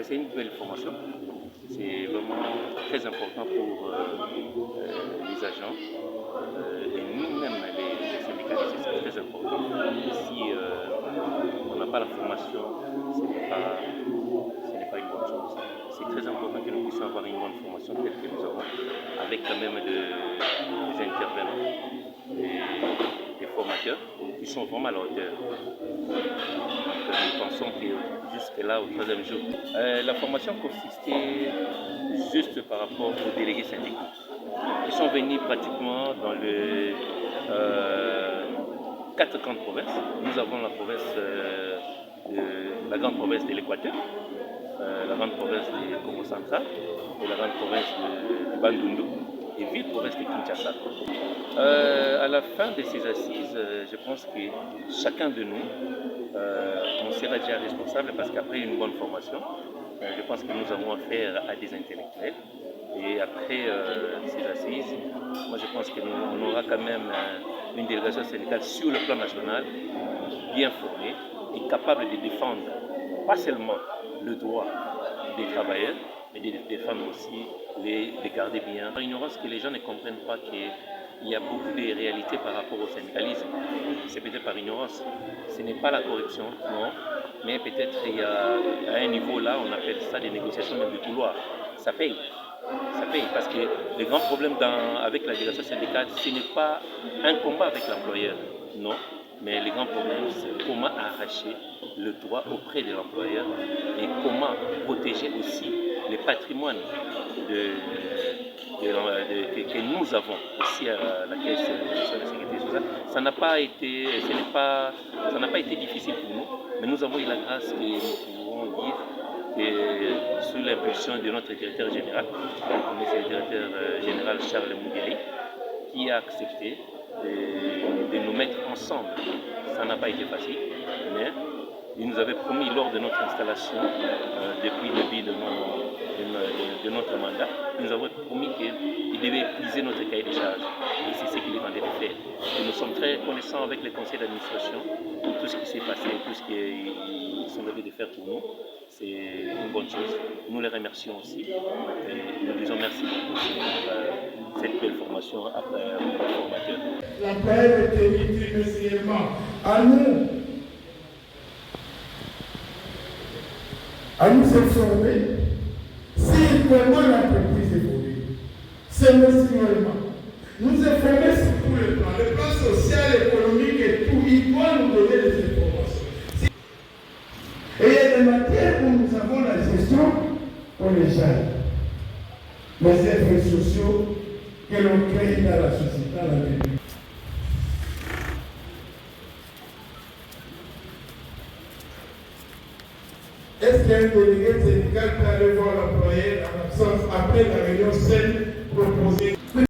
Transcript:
C'est une belle formation. C'est vraiment très important pour les agents et nous-mêmes, les syndicalistes, c'est très important. Si on n'a pas la formation, ce n'est pas une bonne chose. C'est très important que nous puissions avoir une bonne formation telle que nous avons, avec quand même des intervenants, des formateurs qui sont vraiment à la hauteur. Donc, nous pensons que jusque-là, au troisième jour, la formation consistait juste par rapport aux délégués syndicaux. Ils sont venus pratiquement dans les 4 grandes provinces. Nous avons la province, la grande province de l'Équateur, la grande province du Congo central et la grande province du Bandundu et ville province de Kinshasa. À la fin de ces assises, je pense que chacun de nous, on sera déjà responsable parce qu'après une bonne formation, je pense que nous avons affaire à des intellectuels. Et après ces assises, moi je pense qu'on aura quand même une délégation syndicale sur le plan national, bien formée et capable de défendre pas seulement le droit des travailleurs, mais de défendre aussi, les garder bien. Par ignorance que les gens ne comprennent pas qu'il y a beaucoup de réalités par rapport au syndicalisme. C'est peut-être par ignorance. Ce n'est pas la corruption, non, mais peut-être il y a à un niveau là, on appelle ça des négociations même de couloir. Ça paye. Ça paye parce que le grand problème avec la délégation syndicale, ce n'est pas un combat avec l'employeur, non, mais le grand problème, c'est comment arracher le droit auprès de l'employeur et comment protéger aussi le patrimoine que nous avons aussi à la Caisse nationale de sécurité sociale. Ça n'a pas été difficile pour nous, mais nous avons eu la grâce que nous pouvons dire que sous l'impulsion de notre directeur général, c'est le directeur général Charles Mougueri, qui a accepté de nous mettre ensemble. Ça n'a pas été facile, mais il nous avait promis lors de notre installation, depuis le début de notre mandat, il nous avait promis qu'il devait épuiser notre cahier de charges. Et c'est ce qu'il est en train de faire. Et nous sommes très reconnaissants avec le conseil d'administration pour tout ce qui s'est passé, tout ce qu'ils sont venus de faire pour nous. C'est une bonne chose. Nous les remercions aussi. Et nous disons merci pour cette belle formation après le formateur. L'employeur est tenu trimestriellement. À nous se former. Si comment l'entreprise évolue, semestriellement. Nous informer sur tout le plan social, économique et tout. Il doit nous donner des informations. Et il y a des matières où nous avons la gestion pour les jeunes. Les êtres sociaux que l'on crée dans la société, dans la vie. Est-ce qu'un délégué syndical peut aller voir l'employé en absence après la réunion 7